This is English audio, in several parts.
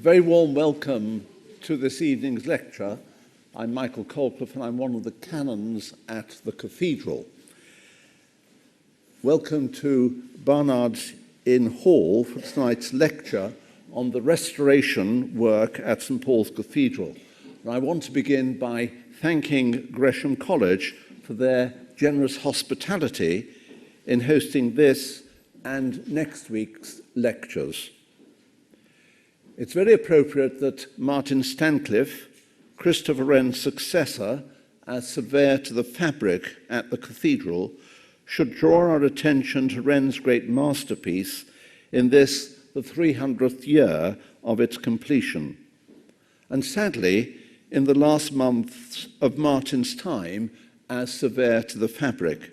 Very warm welcome to this evening's lecture. I'm Michael Colcliffe and I'm one of the canons at the Cathedral. Welcome to Barnard's Inn Hall for tonight's lecture on the restoration work at St Paul's Cathedral. And I want to begin by thanking Gresham College for their generous hospitality in hosting this and next week's lectures. It's very appropriate that Martin Stancliffe, Christopher Wren's successor as Surveyor to the fabric at the Cathedral, should draw our attention to Wren's great masterpiece in this, the 300th year of its completion. And sadly, in the last months of Martin's time as Surveyor to the fabric.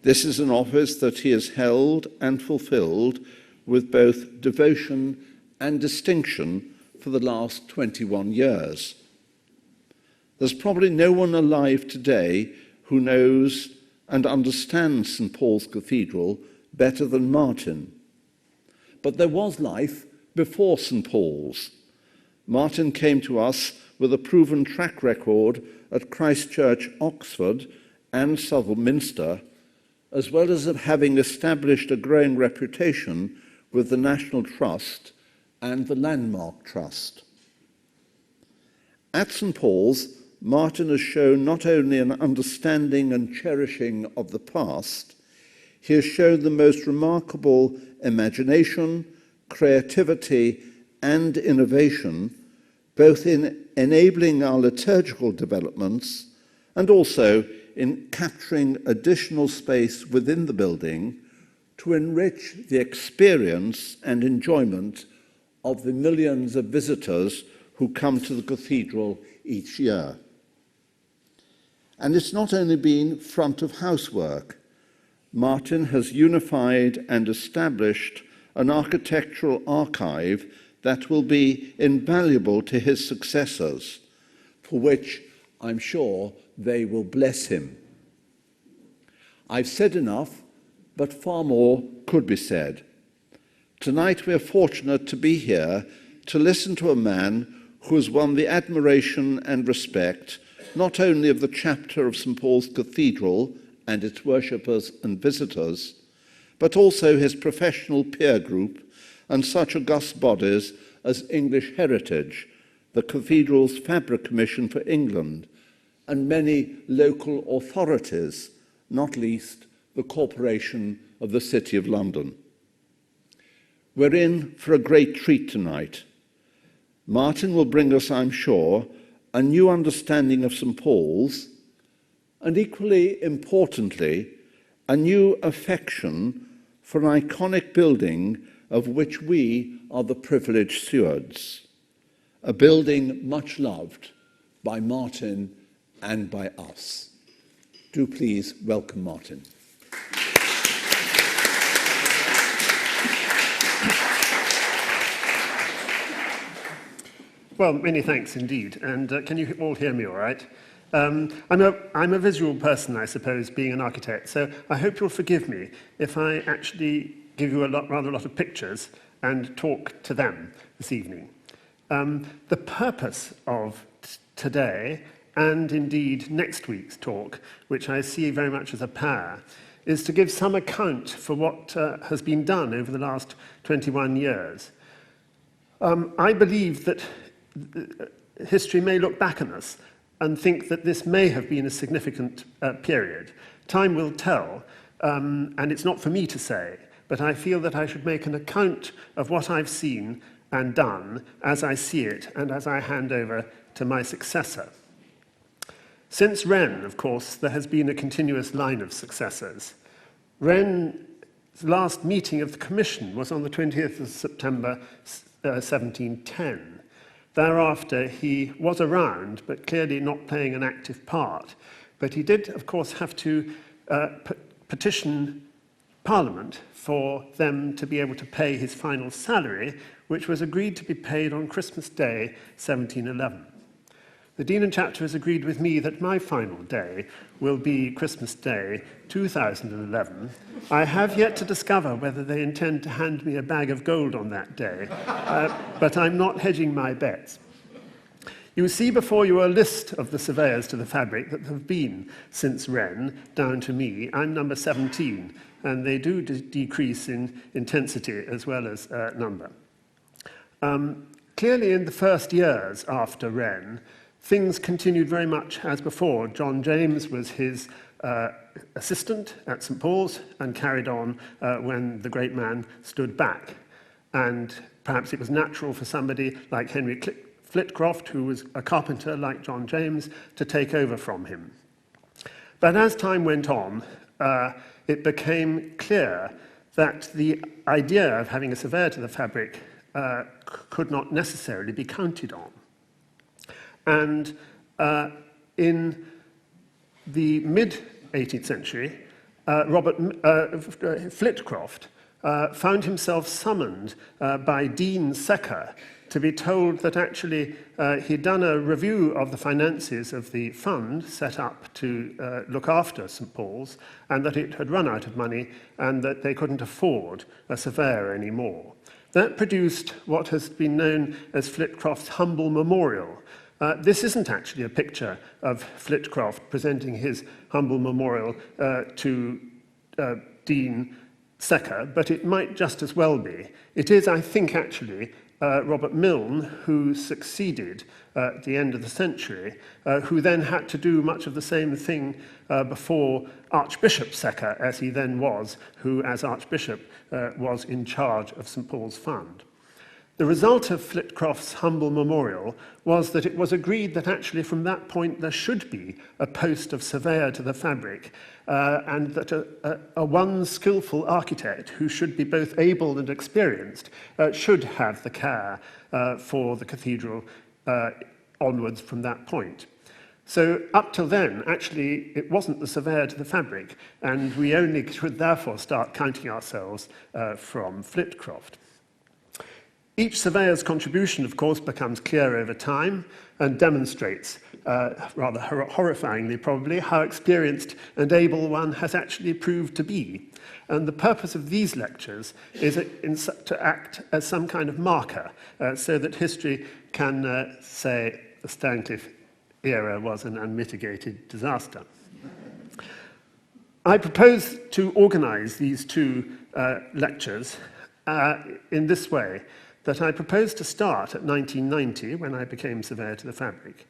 This is an office that he has held and fulfilled with both devotion and distinction for the last 21 years. There's probably no one alive today who knows and understands St Paul's Cathedral better than Martin. But there was life before St Paul's. Martin came to us with a proven track record at Christ Church, Oxford and Southwell Minster, as well as of having established a growing reputation with the National Trust and the Landmark Trust. At St Paul's, Martin has shown not only an understanding and cherishing of the past, he has shown the most remarkable imagination, creativity, and innovation, both in enabling our liturgical developments and also in capturing additional space within the building to enrich the experience and enjoyment of the millions of visitors who come to the cathedral each year. And it's not only been front of house work. Martin has unified and established an architectural archive that will be invaluable to his successors, for which I'm sure they will bless him. I've said enough, but far more could be said. Tonight we are fortunate to be here to listen to a man who has won the admiration and respect not only of the chapter of St Paul's Cathedral and its worshippers and visitors, but also his professional peer group and such august bodies as English Heritage, the Cathedral's Fabric Commission for England, and many local authorities, not least the Corporation of the City of London. We're in for a great treat tonight. Martin will bring us, I'm sure, a new understanding of St Paul's, and equally importantly, a new affection for an iconic building of which we are the privileged stewards, a building much loved by Martin and by us. Do please welcome Martin. Well, many thanks indeed. And can you all hear me all right? I'm a visual person, I suppose, being an architect, so I hope you'll forgive me if I actually give you rather a lot of pictures and talk to them this evening. The purpose of today, and indeed next week's talk, which I see very much as a pair, is to give some account for what has been done over the last 21 years. I believe that history may look back on us and think that this may have been a significant period. Time will tell, and it's not for me to say, but I feel that I should make an account of what I've seen and done as I see it and as I hand over to my successor. Since Wren, of course, there has been a continuous line of successors. Wren's last meeting of the Commission was on the 20th of September 1710. Thereafter, he was around, but clearly not playing an active part. But he did, of course, have to petition Parliament for them to be able to pay his final salary, which was agreed to be paid on Christmas Day, 1711. the Dean and Chapter has agreed with me that my final day will be Christmas Day 2011. I have yet to discover whether they intend to hand me a bag of gold on that day, but I'm not hedging my bets. You see before you a list of the surveyors to the fabric that have been since Wren down to me. I'm number 17, and they do decrease in intensity as well as number. Clearly, in the first years after Wren, things continued very much as before. John James was his assistant at St. Paul's and carried on when the great man stood back. And perhaps it was natural for somebody like Henry Flitcroft, who was a carpenter like John James, to take over from him. But as time went on, it became clear that the idea of having a surveyor to the fabric could not necessarily be counted on. And in the mid-18th century, Robert Flitcroft found himself summoned by Dean Secker to be told that actually he'd done a review of the finances of the fund set up to look after St. Paul's, and that it had run out of money and that they couldn't afford a surveyor anymore. That produced what has been known as Flitcroft's humble memorial. This isn't actually a picture of Flitcroft presenting his humble memorial to Dean Secker, but it might just as well be. It is, I think, actually, Robert Milne, who succeeded at the end of the century, who then had to do much of the same thing before Archbishop Secker, as he then was, who, as Archbishop, was in charge of St. Paul's Fund. The result of Flitcroft's humble memorial was that it was agreed that actually from that point there should be a post of surveyor to the fabric, and that a one skillful architect who should be both able and experienced should have the care for the cathedral onwards from that point. So up till then, actually, it wasn't the surveyor to the fabric, and we only could therefore start counting ourselves from Flitcroft. Each surveyor's contribution, of course, becomes clear over time and demonstrates, rather horrifyingly probably, how experienced and able one has actually proved to be. And the purpose of these lectures is to act as some kind of marker, so that history can say the Stancliffe era was an unmitigated disaster. I propose to organize these two lectures in this way, that I propose to start at 1990, when I became surveyor to the fabric,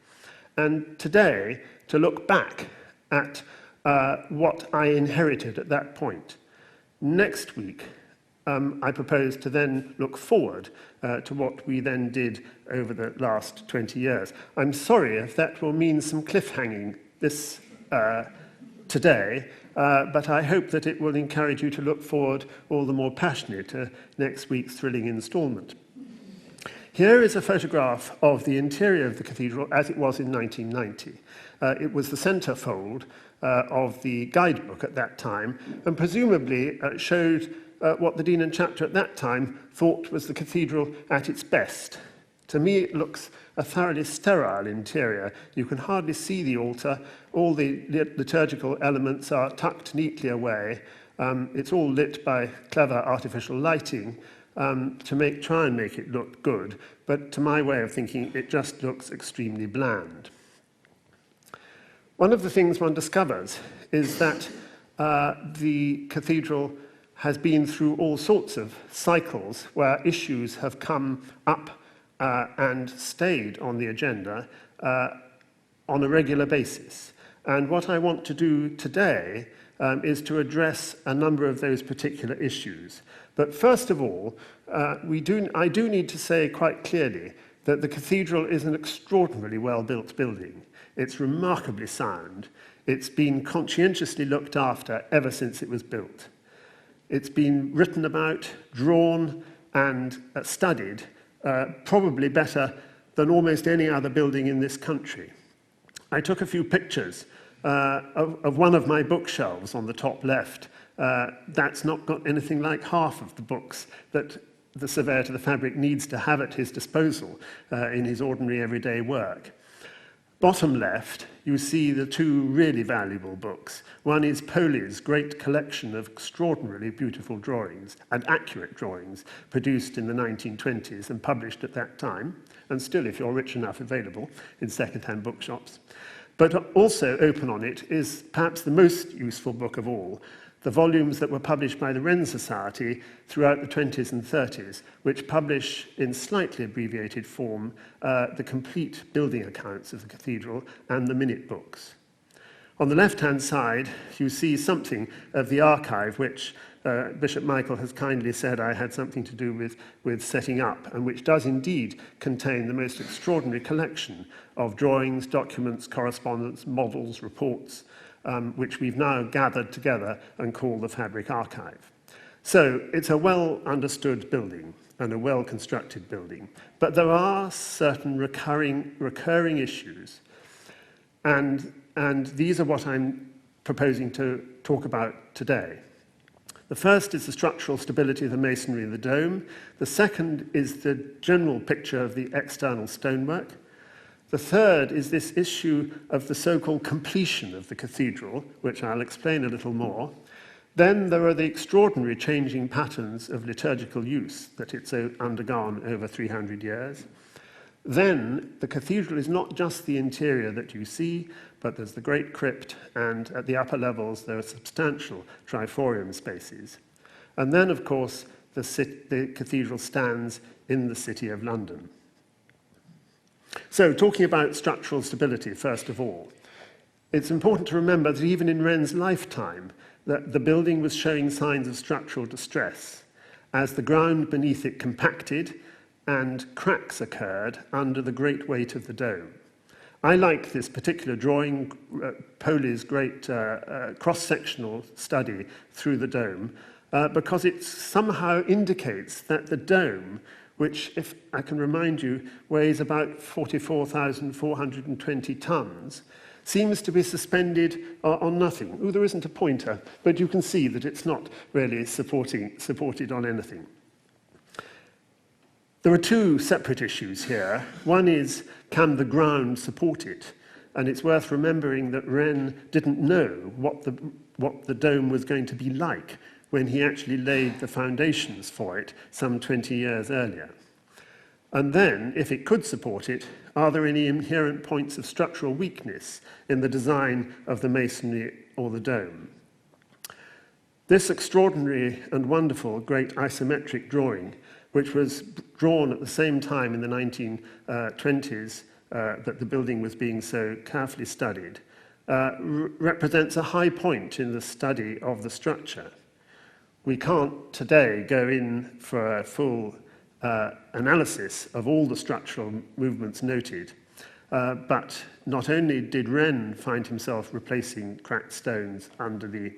and today to look back at what I inherited at that point. Next week, I propose to then look forward to what we then did over the last 20 years. I'm sorry if that will mean some cliffhanging this today, but I hope that it will encourage you to look forward all the more passionately to next week's thrilling instalment. Here is a photograph of the interior of the cathedral as it was in 1990. It was the centrefold of the guidebook at that time, and presumably showed what the Dean and Chapter at that time thought was the cathedral at its best. To me, it looks a thoroughly sterile interior. You can hardly see the altar. All the liturgical elements are tucked neatly away. It's all lit by clever artificial lighting to try and make it look good, but to my way of thinking, it just looks extremely bland. One of the things one discovers is that the cathedral has been through all sorts of cycles where issues have come up and stayed on the agenda on a regular basis. And what I want to do today is to address a number of those particular issues. But first of all, I do need to say quite clearly that the cathedral is an extraordinarily well-built building. It's remarkably sound. It's been conscientiously looked after ever since it was built. It's been written about, drawn, and studied, probably better than almost any other building in this country. I took a few pictures of one of my bookshelves on the top left. That's not got anything like half of the books that the surveyor to the fabric needs to have at his disposal in his ordinary everyday work. bottom left, you see the two really valuable books. One is Poley's great collection of extraordinarily beautiful drawings and accurate drawings produced in the 1920s and published at that time, and still, if you're rich enough, available in second-hand bookshops. But also open on it is perhaps the most useful book of all, the volumes that were published by the Wren Society throughout the 20s and 30s, which publish in slightly abbreviated form the complete building accounts of the cathedral and the minute books. On the left-hand side, you see something of the archive, which Bishop Michael has kindly said I had something to do with setting up, and which does indeed contain the most extraordinary collection of drawings, documents, correspondence, models, reports, which we've now gathered together and call the Fabric Archive. So it's a well-understood building and a well-constructed building, but there are certain recurring issues, and these are what I'm proposing to talk about today. The first is the structural stability of the masonry of the dome. The second is the general picture of the external stonework. The third is this issue of the so-called completion of the cathedral, which I'll explain a little more. Then there are the extraordinary changing patterns of liturgical use that it's undergone over 300 years. Then the cathedral is not just the interior that you see, but there's the great crypt, and at the upper levels there are substantial TRIFORIUM spaces. And then, of course, the cathedral stands in the City of London. So, talking about structural stability, first of all, it's important to remember that even in Wren's lifetime, that the building was showing signs of structural distress as the ground beneath it compacted and cracks occurred under the great weight of the dome. I like this particular drawing, Poley's great cross-sectional study through the dome, because it somehow indicates that the dome, which, if I can remind you, weighs about 44,420 tons, seems to be suspended on nothing. Oh, there isn't a pointer, but you can see that it's not really supported on anything. There are two separate issues here. One is, can the ground support it? And it's worth remembering that Wren didn't know what the dome was going to be like when he actually laid the foundations for it some 20 years earlier. And then, if it could support it, are there any inherent points of structural weakness in the design of the masonry or the dome? This extraordinary and wonderful great isometric drawing, which was drawn at the same time in the 1920s that the building was being so carefully studied, represents a high point in the study of the structure. We can't today go in for a full analysis of all the structural movements noted, but not only did Wren find himself replacing cracked stones under the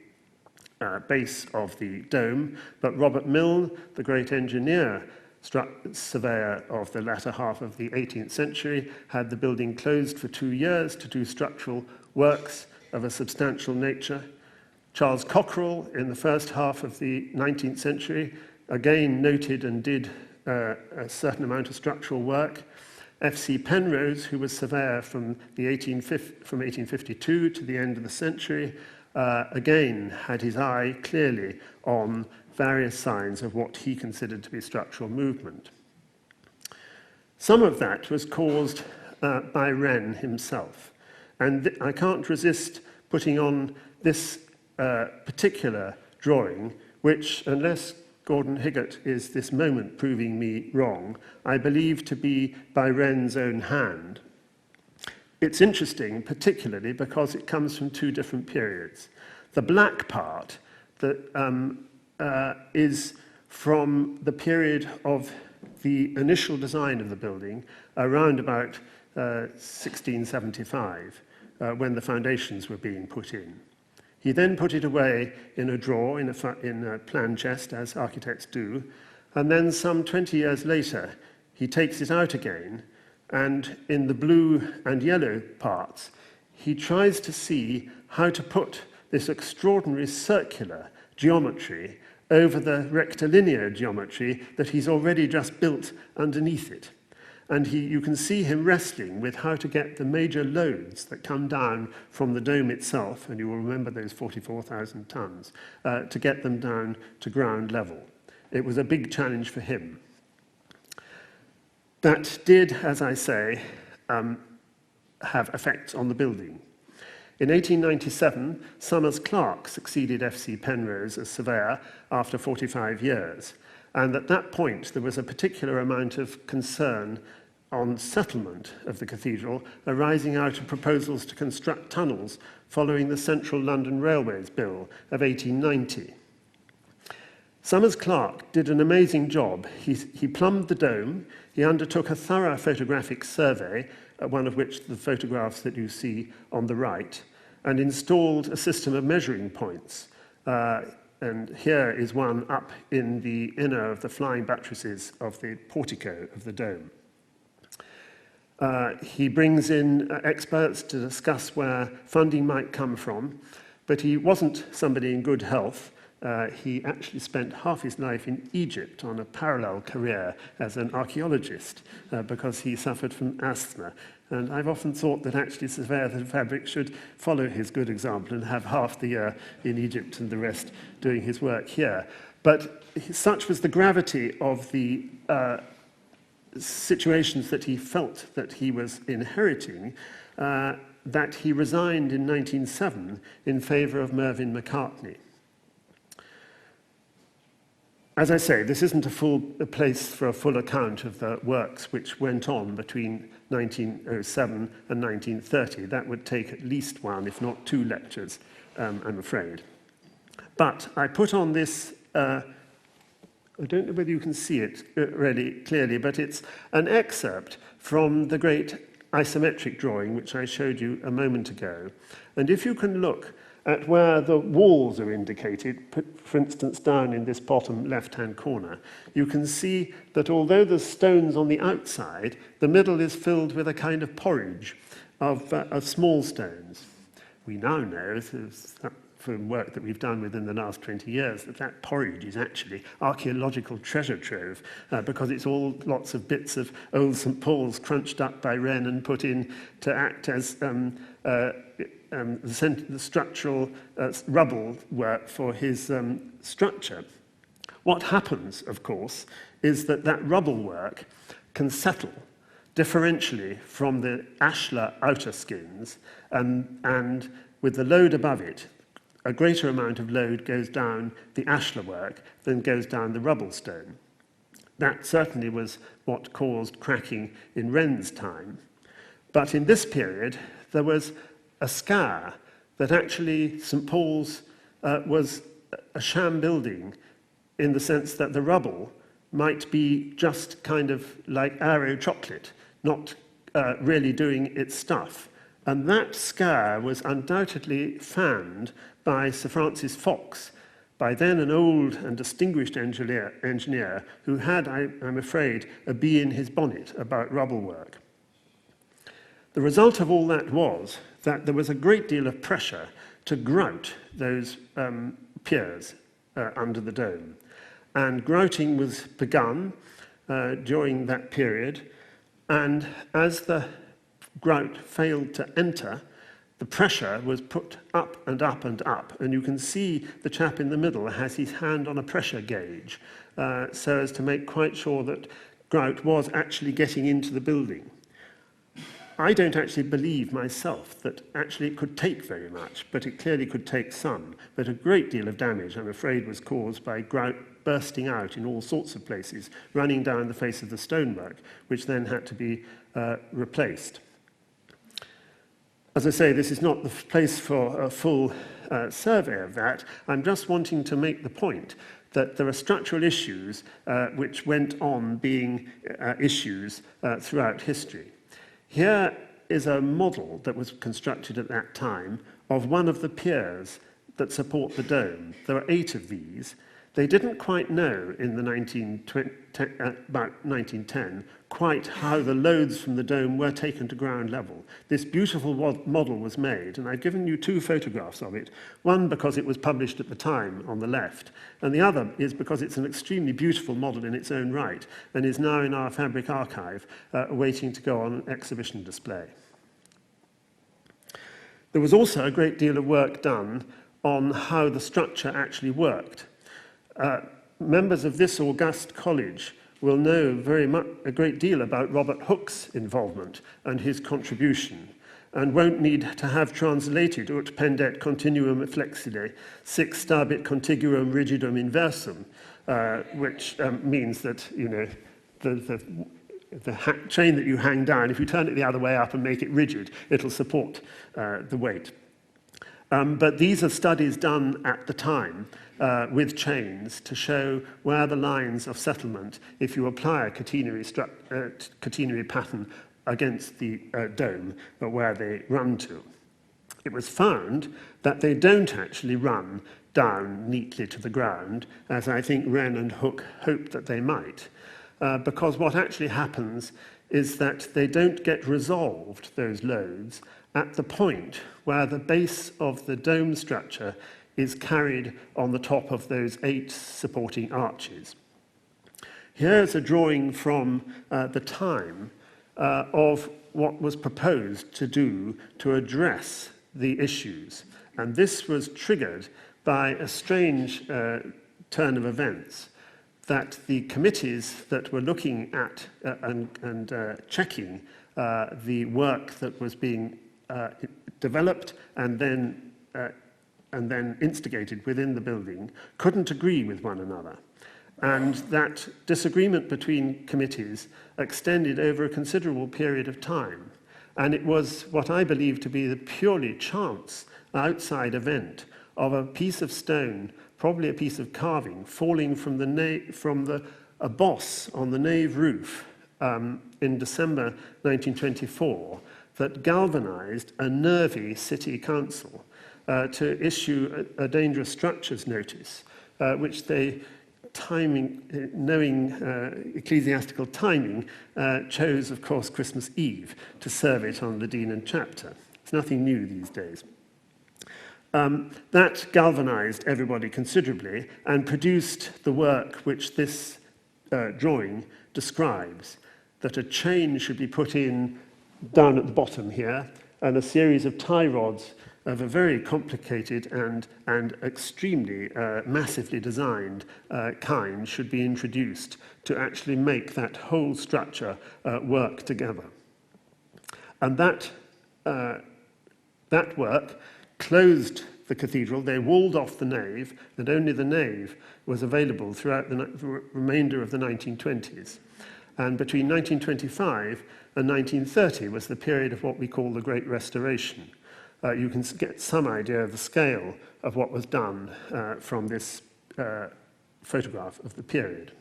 base of the dome, but Robert Milne, the great engineer, surveyor of the latter half of the 18th century, had the building closed for 2 years to do structural works of a substantial nature. Charles Cockerell, in the first half of the 19th century, again noted and did a certain amount of structural work. F.C. Penrose, who was surveyor from 1852 to the end of the century, again had his eye clearly on various signs of what he considered to be structural movement. Some of that was caused by Wren himself, and I can't resist putting on this particular drawing, which, unless Gordon Higgett is this moment proving me wrong, I believe to be by Wren's own hand. It's interesting, particularly because it comes from two different periods. The black part that is from the period of the initial design of the building, around about 1675, when the foundations were being put in. He then put it away in a drawer, in a plan chest, as architects do, and then some 20 years later, he takes it out again, and in the blue and yellow parts, he tries to see how to put this extraordinary circular geometry over the rectilinear geometry that he's already just built underneath it. And you can see him wrestling with how to get the major loads that come down from the dome itself, and you will remember those 44,000 tons, to get them down to ground level. It was a big challenge for him. That did, as I say, have effects on the building. In 1897, Summers Clark succeeded F.C. Penrose as surveyor after 45 years. And at that point, there was a particular amount of concern on settlement of the cathedral arising out of proposals to construct tunnels following the Central London Railways Bill of 1890. Summers Clark did an amazing job. He plumbed the dome, he undertook a thorough photographic survey, one of which the photographs that you see on the right, and installed a system of measuring points. And here is one up in the inner of the flying buttresses of the portico of the dome. He brings in experts to discuss where funding might come from, but he wasn't somebody in good health. He actually spent half his life in Egypt on a parallel career as an archaeologist because he suffered from asthma. And I've often thought that actually Surveyor of the Fabric should follow his good example and have half the year in Egypt and the rest doing his work here. But such was the gravity of the situations that he felt that he was inheriting that he resigned in 1907 in favour of Mervyn Macartney. As I say, this isn't a place for a full account of the works which went on between 1907 and 1930. That would take at least one, if not two lectures, I'm afraid. But I put on this, I don't know whether you can see it really clearly, but it's an excerpt from the great isometric drawing which I showed you a moment ago. And if you can look at where the walls are indicated, for instance, down in this bottom left-hand corner, you can see that although there's stones on the outside, the middle is filled with a kind of porridge of small stones. We now know, from work that we've done within the last 20 years, that porridge is actually archaeological treasure trove because it's all lots of bits of old St. Paul's crunched up by Wren and put in to act as the structural rubble work for his structure. What happens, of course, is that rubble work can settle differentially from the ashlar outer skins, and with the load above it, a greater amount of load goes down the ashlar work than goes down the rubble stone. That certainly was what caused cracking in Wren's time. But in this period, there was a scare that actually St. Paul's was a sham building in the sense that the rubble might be just kind of like Aero chocolate, not really doing its stuff. And that scare was undoubtedly fanned by Sir Francis Fox, by then an old and distinguished engineer who had, I'm afraid, a bee in his bonnet about rubble work. The result of all that was that there was a great deal of pressure to grout those piers under the dome. And grouting was begun during that period, and as the grout failed to enter, the pressure was put up and up and up, and you can see the chap in the middle has his hand on a pressure gauge so as to make quite sure that grout was actually getting into the building. I don't actually believe myself that actually it could take very much, but it clearly could take some. But a great deal of damage, I'm afraid, was caused by grout bursting out in all sorts of places, running down the face of the stonework, which then had to be replaced. As I say, this is not the place for a full survey of that. I'm just wanting to make the point that there are structural issues which went on being issues throughout history. Here is a model that was constructed at that time of one of the piers that support the dome. There are 8 of these. They didn't quite know in the about 1910 quite how the loads from the dome were taken to ground level. This beautiful model was made, and I've given you two photographs of it. One because it was published at the time on the left, and the other is because it's an extremely beautiful model in its own right and is now in our fabric archive, waiting to go on exhibition display. There was also a great deal of work done on how the structure actually worked. Members of this august college will know a great deal about Robert Hooke's involvement and his contribution, and won't need to have translated ut pendet continuum flexile, sic stabit contiguum rigidum inversum, which means that, you know, the chain that you hang down, if you turn it the other way up and make it rigid, it'll support the weight. But these are studies done at the time with chains to show where the lines of settlement, if you apply a catenary pattern against the dome, where they run to. It was found that they don't actually run down neatly to the ground, as I think Wren and Hooke hoped that they might, because what actually happens is that they don't get resolved, those loads, at the point where the base of the dome structure is carried on the top of those 8 supporting arches. Here's a drawing from the time of what was proposed to do to address the issues. And this was triggered by a strange turn of events, that the committees that were looking at and checking the work that was being developed and then instigated within the building couldn't agree with one another. And that disagreement between committees extended over a considerable period of time. And it was what I believe to be the purely chance outside event of a piece of stone, probably a piece of carving, falling from a boss on the nave roof in December 1924, that galvanized a nervy city council to issue a dangerous structures notice, which they, knowing ecclesiastical timing, chose, of course, Christmas Eve to serve it on the Dean and Chapter. It's nothing new these days. That galvanized everybody considerably and produced the work which this drawing describes, that a chain should be put in down at the bottom here, and a series of tie rods of a very complicated and extremely massively designed kind should be introduced to actually make that whole structure work together. And that work closed the cathedral. They walled off the nave, and only the nave was available throughout the remainder of the 1920s. And between 1925 and 1930 was the period of what we call the Great Restoration. You can get some idea of the scale of what was done from this photograph of the period.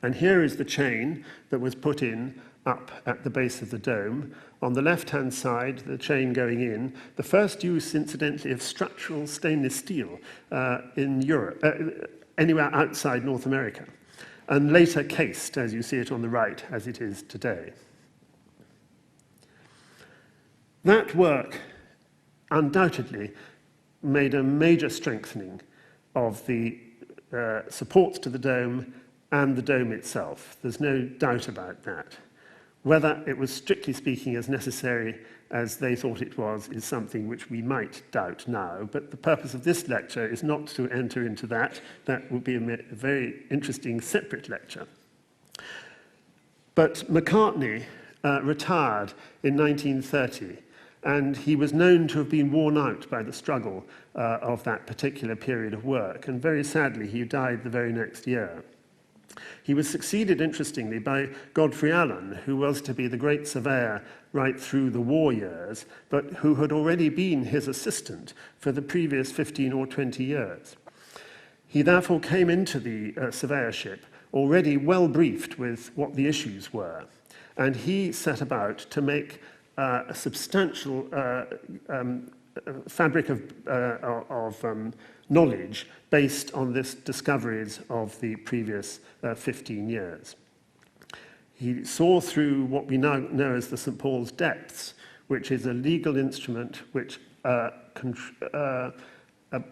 And here is the chain that was put in up at the base of the dome. On the left-hand side, the chain going in, the first use, incidentally, of structural stainless steel in Europe, anywhere outside North America, and later cased, as you see it on the right, as it is today. That work undoubtedly made a major strengthening of the supports to the dome and the dome itself. There's no doubt about that. Whether it was strictly speaking as necessary as they thought it was is something which we might doubt now, but the purpose of this lecture is not to enter into that. That will be a very interesting separate lecture. But Macartney retired in 1930, and he was known to have been worn out by the struggle of that particular period of work, and very sadly he died the very next year. He was succeeded, interestingly, by Godfrey Allen, who was to be the great surveyor right through the war years, but who had already been his assistant for the previous 15 or 20 years. He therefore came into the surveyorship already well briefed with what the issues were, and he set about to make a substantial fabric of knowledge based on this discoveries of the previous 15 years. He saw through what we now know as the St. Paul's depths, which is a legal instrument which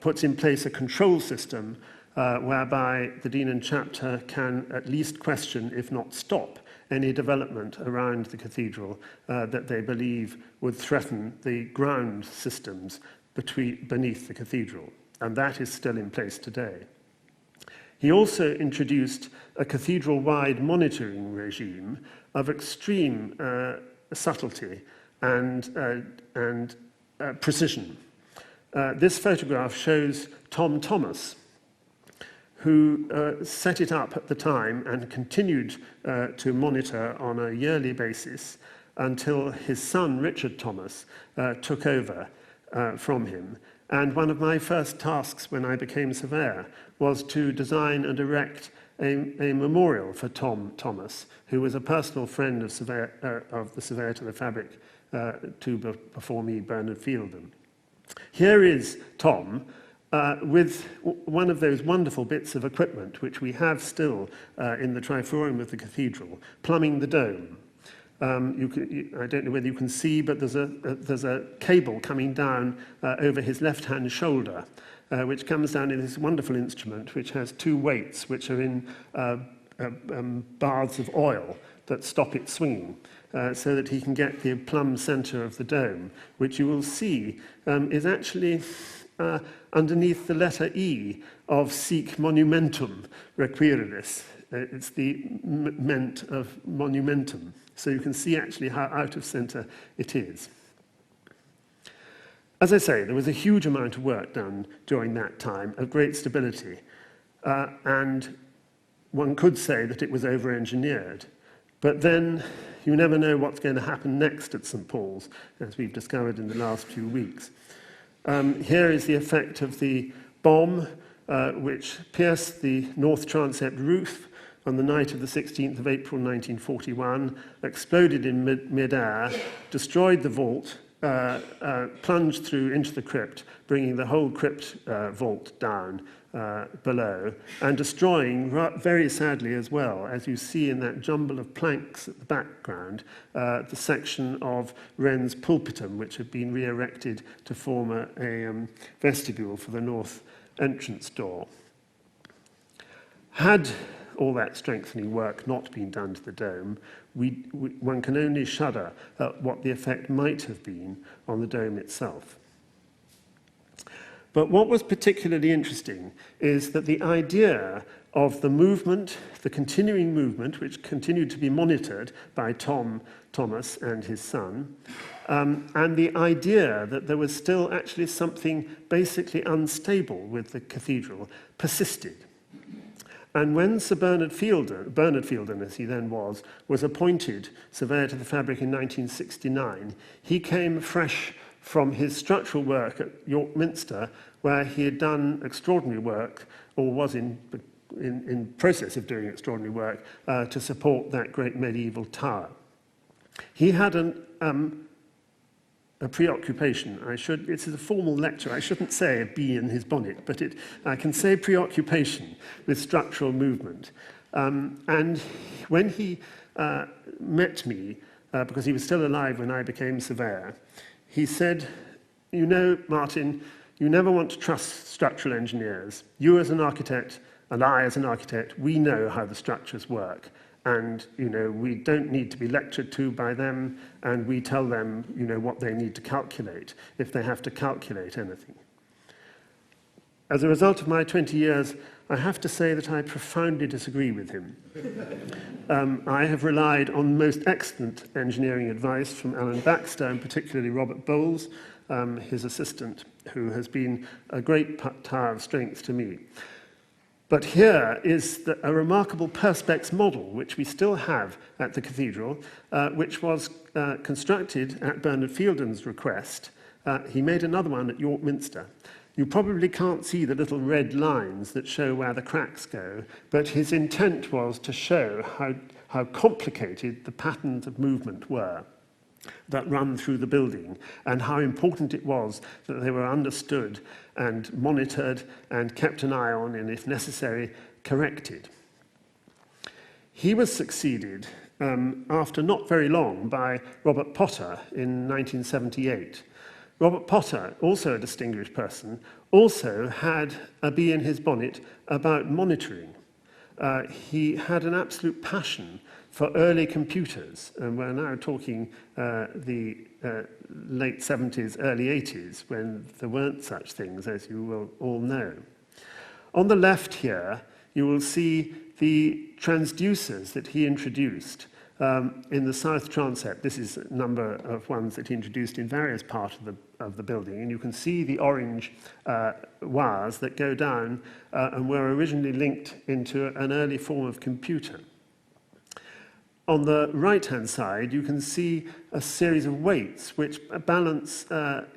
puts in place a control system whereby the Dean and Chapter can at least question, if not stop, any development around the cathedral that they believe would threaten the ground systems beneath the cathedral. And that is still in place today. He also introduced a cathedral-wide monitoring regime of extreme subtlety and precision. This photograph shows Tom Thomas, who set it up at the time and continued to monitor on a yearly basis until his son, Richard Thomas, took over from him. And one of my first tasks when I became surveyor was to design and erect a memorial for Tom Thomas, who was a personal friend of the Surveyor to the Fabric before me, Bernard Fielden. Here is Tom with one of those wonderful bits of equipment which we have still in the TRIFORIUM of the cathedral, plumbing the dome. I don't know whether you can see, but there's a cable coming down over his left-hand shoulder, which comes down in this wonderful instrument, which has two weights, which are in baths of oil that stop it swinging, so that he can get the plumb center of the dome, which you will see is actually underneath the letter E of Sic Monumentum Requiridis. It's the ment of monumentum. So you can see actually how out of center it is. As I say, there was a huge amount of work done during that time of great stability. And one could say that it was over-engineered. But then you never know what's going to happen next at St. Paul's, as we've discovered in the last few weeks. Here is the effect of the bomb which pierced the north transept roof on the night of the 16th of April 1941, exploded in mid-air, destroyed the vault, plunged through into the crypt, bringing the whole crypt vault down below, and destroying, very sadly as well, as you see in that jumble of planks at the background, the section of Wren's pulpitum, which had been re-erected to form a vestibule for the north entrance door. Had all that strengthening work not been done to the dome, one can only shudder at what the effect might have been on the dome itself. But what was particularly interesting is that the idea of the movement, the continuing movement, which continued to be monitored by Tom Thomas and his son, and the idea that there was still actually something basically unstable with the cathedral, persisted. And when Sir Bernard Fielden, as he then was appointed Surveyor to the Fabric in 1969, he came fresh from his structural work at York Minster, where he had done extraordinary work, or was in process of doing extraordinary work, to support that great medieval tower. He had a preoccupation. It's a formal lecture. I shouldn't say a bee in his bonnet, but I can say preoccupation with structural movement. And when he met me, because he was still alive when I became surveyor, he said, "You know, Martin, you never want to trust structural engineers. You as an architect, and I as an architect, we know how the structures work. And, you know, we don't need to be lectured to by them, and we tell them, you know, what they need to calculate, if they have to calculate anything." As a result of my 20 years, I have to say that I profoundly disagree with him. I have relied on most excellent engineering advice from Alan Baxter, and particularly Robert Bowles, his assistant, who has been a great tower of strength to me. But here is a remarkable Perspex model, which we still have at the cathedral, which was constructed at Bernard Fielden's request. He made another one at York Minster. You probably can't see the little red lines that show where the cracks go, but his intent was to show how complicated the patterns of movement were. that run through the building, and how important it was that they were understood and monitored and kept an eye on, and if necessary, corrected. He was succeeded after not very long by Robert Potter in 1978. Robert Potter, also a distinguished person, also had a bee in his bonnet about monitoring. He had an absolute passion for early computers, and we're now talking the late 70s, early 80s, when there weren't such things, as you will all know. On the left here, you will see the transducers that he introduced in the south transept. This is a number of ones that he introduced in various parts of the building, and you can see the orange wires that go down and were originally linked into an early form of computer. On the right-hand side, you can see a series of weights which balance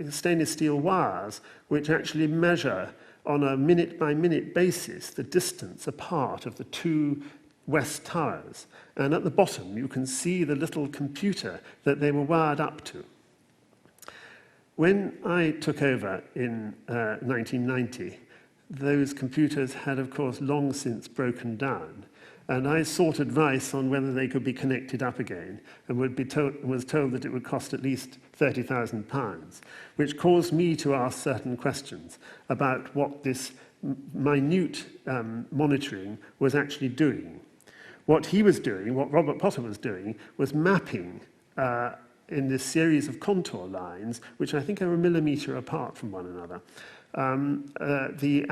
stainless steel wires, which actually measure on a minute-by-minute basis the distance apart of the two west towers. And at the bottom, you can see the little computer that they were wired up to. When I took over in 1990, those computers had, of course, long since broken down. And I sought advice on whether they could be connected up again, and was told that it would cost at least £30,000, which caused me to ask certain questions about what this minute monitoring was actually doing. What he was doing, what Robert Potter was doing, was mapping in this series of contour lines, which I think are a millimetre apart from one another, the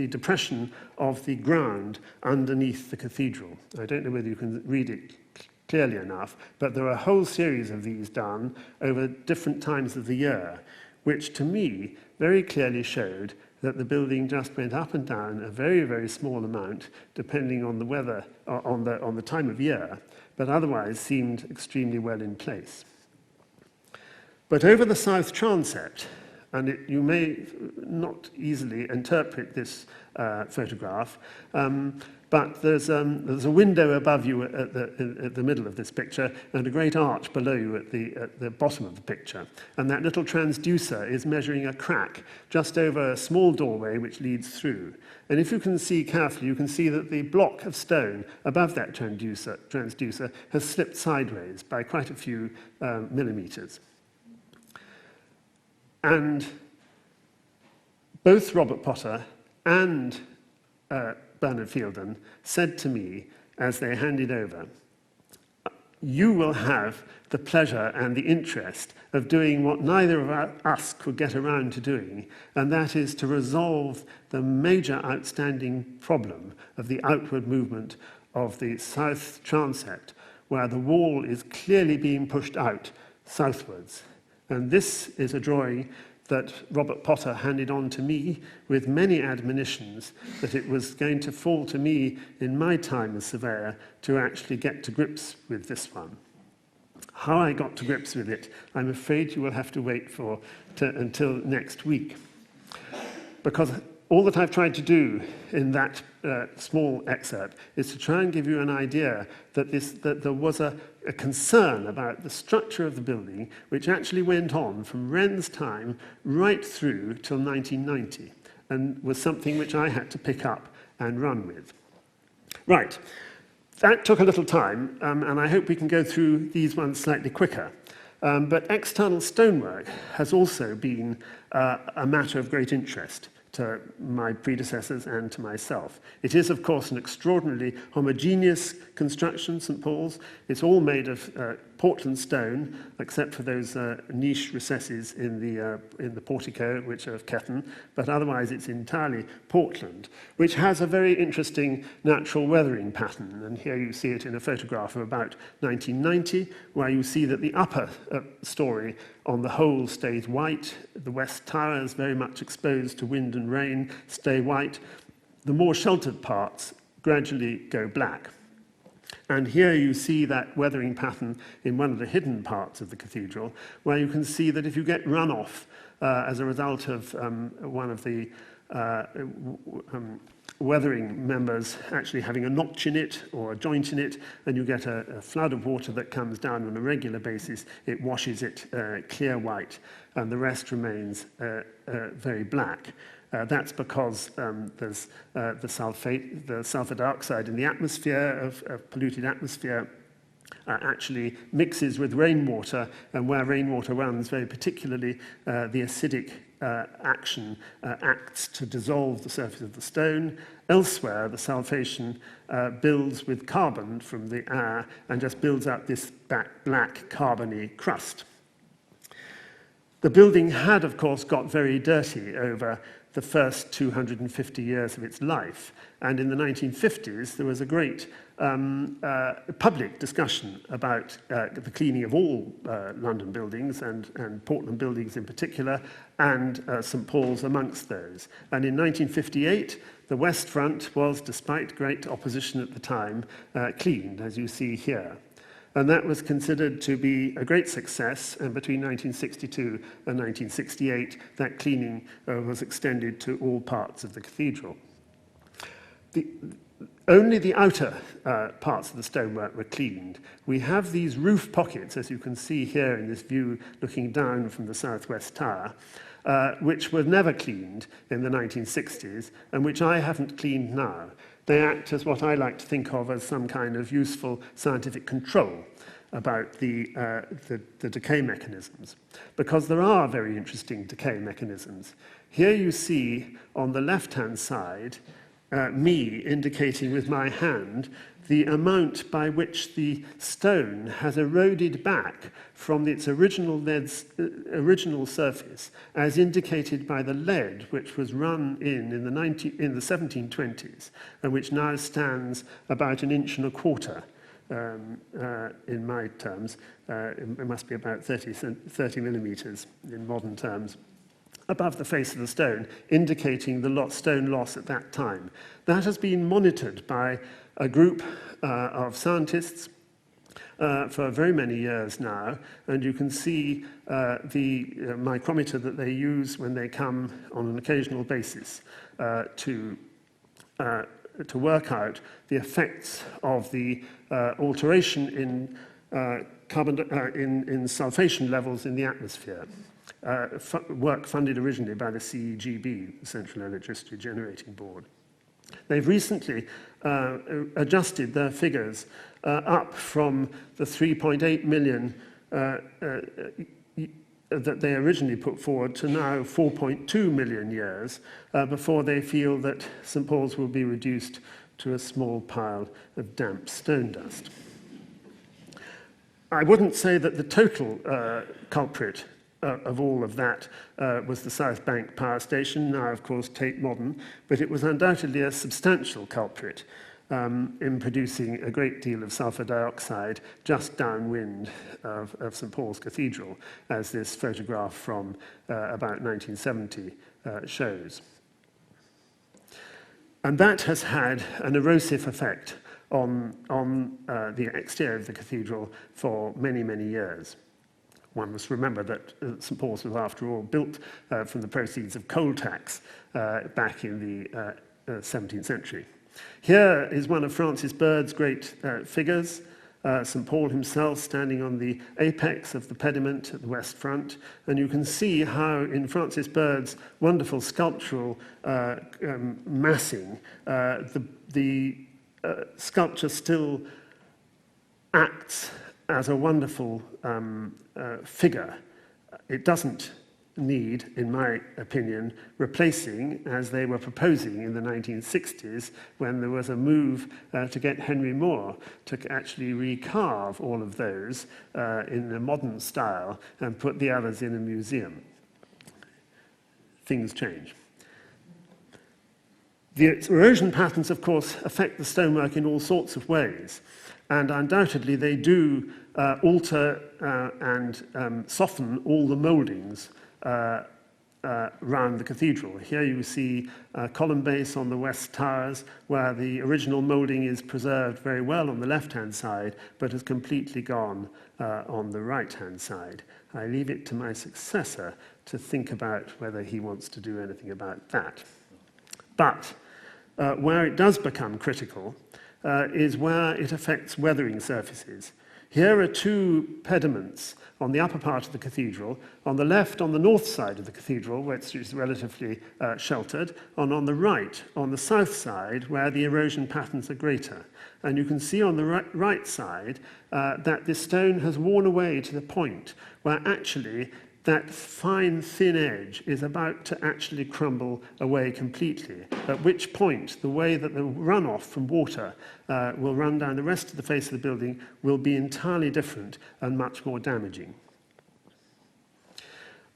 depression of the ground underneath the cathedral. I don't know whether you can read it clearly enough, but there are a whole series of these done over different times of the year, which to me very clearly showed that the building just went up and down a very, very small amount, depending on the weather, on the time of year, but otherwise seemed extremely well in place. But over the south transept, and you may not easily interpret this photograph, but there's a window above you at the middle of this picture and a great arch below you at the bottom of the picture. And that little transducer is measuring a crack just over a small doorway which leads through. And if you can see carefully, you can see that the block of stone above that transducer has slipped sideways by quite a few millimeters. And both Robert Potter and Bernard Fielden said to me as they handed over, you will have the pleasure and the interest of doing what neither of us could get around to doing, and that is to resolve the major outstanding problem of the outward movement of the south transept, where the wall is clearly being pushed out southwards. And this is a drawing that Robert Potter handed on to me with many admonitions that it was going to fall to me in my time as surveyor to actually get to grips with this one. How I got to grips with it, I'm afraid you will have to wait until next week. Because all that I've tried to do in that small excerpt is to try and give you an idea that there was a concern about the structure of the building, which actually went on from Wren's time right through till 1990, and was something which I had to pick up and run with. Right, that took a little time, and I hope we can go through these ones slightly quicker. But external stonework has also been a matter of great interest to my predecessors and to myself. It is, of course, an extraordinarily homogeneous construction, St. Paul's. It's all made of Portland stone, except for those niche recesses in the portico, which are of Ketton, but otherwise it's entirely Portland, which has a very interesting natural weathering pattern. And here you see it in a photograph of about 1990, where you see that the upper story on the whole stays white. The west towers, very much exposed to wind and rain, stay white. The more sheltered parts gradually go black. And here you see that weathering pattern in one of the hidden parts of the cathedral, where you can see that if you get runoff as a result of one of the weathering members actually having a notch in it or a joint in it, and you get a flood of water that comes down on a regular basis. It washes it clear white, and the rest remains very black. That's because there's the sulfur dioxide in the atmosphere, of polluted atmosphere, actually mixes with rainwater, and where rainwater runs, very particularly the acidic action acts to dissolve the surface of the stone. Elsewhere, the sulfation builds with carbon from the air and just builds up this black carbony crust. The building had, of course, got very dirty over the first 250 years of its life, and in the 1950s there was a great public discussion about the cleaning of all London buildings and Portland buildings in particular, and St Paul's amongst those. And in 1958, the West Front was, despite great opposition at the time, cleaned, as you see here. And that was considered to be a great success, and between 1962 and 1968, that cleaning was extended to all parts of the cathedral. Only the outer parts of the stonework were cleaned. We have these roof pockets, as you can see here in this view looking down from the southwest tower, which were never cleaned in the 1960s, and which I haven't cleaned now. They act as what I like to think of as some kind of useful scientific control about the decay mechanisms, because there are very interesting decay mechanisms. Here you see on the left-hand side me indicating with my hand the amount by which the stone has eroded back from its original surface, as indicated by the lead which was run in the 1720s, and which now stands about 1.25 inches. In my terms, it must be about 30 millimeters in modern terms, above the face of the stone, indicating the stone loss at that time. That has been monitored by a group of scientists for very many years now, and you can see the micrometer that they use when they come on an occasional basis to work out the effects of the alteration in sulfation levels in the atmosphere. Work funded originally by the CEGB, the Central Electricity Generating Board. They've recently adjusted their figures up from the 3.8 million that they originally put forward to now 4.2 million years before they feel that St Paul's will be reduced to a small pile of damp stone dust. I wouldn't say that the total culprit of all of that was the South Bank Power Station, now of course Tate Modern, but it was undoubtedly a substantial culprit in producing a great deal of sulfur dioxide just downwind of St Paul's Cathedral, as this photograph from about 1970 shows. And that has had an erosive effect on the exterior of the cathedral for many, many years. One must remember that St Paul's was, after all, built from the proceeds of coal tax back in the 17th century. Here is one of Francis Bird's great figures, St Paul himself standing on the apex of the pediment at the west front, and you can see how in Francis Bird's wonderful sculptural massing, the sculpture still acts as a wonderful figure. It doesn't need, in my opinion, replacing, as they were proposing in the 1960s, when there was a move to get Henry Moore to actually recarve all of those in a modern style and put the others in a museum. Things change. The erosion patterns, of course, affect the stonework in all sorts of ways, and undoubtedly they do alter and soften all the mouldings around the cathedral. Here you see a column base on the west towers, where the original moulding is preserved very well on the left-hand side, but has completely gone on the right-hand side. I leave it to my successor to think about whether he wants to do anything about that. But where it does become critical is where it affects weathering surfaces. Here are two pediments on the upper part of the cathedral, on the left on the north side of the cathedral, which is relatively sheltered, and on the right, on the south side, where the erosion patterns are greater. And you can see on the right side that this stone has worn away to the point where actually that fine, thin edge is about to actually crumble away completely, at which point the way that the runoff from water will run down the rest of the face of the building will be entirely different and much more damaging.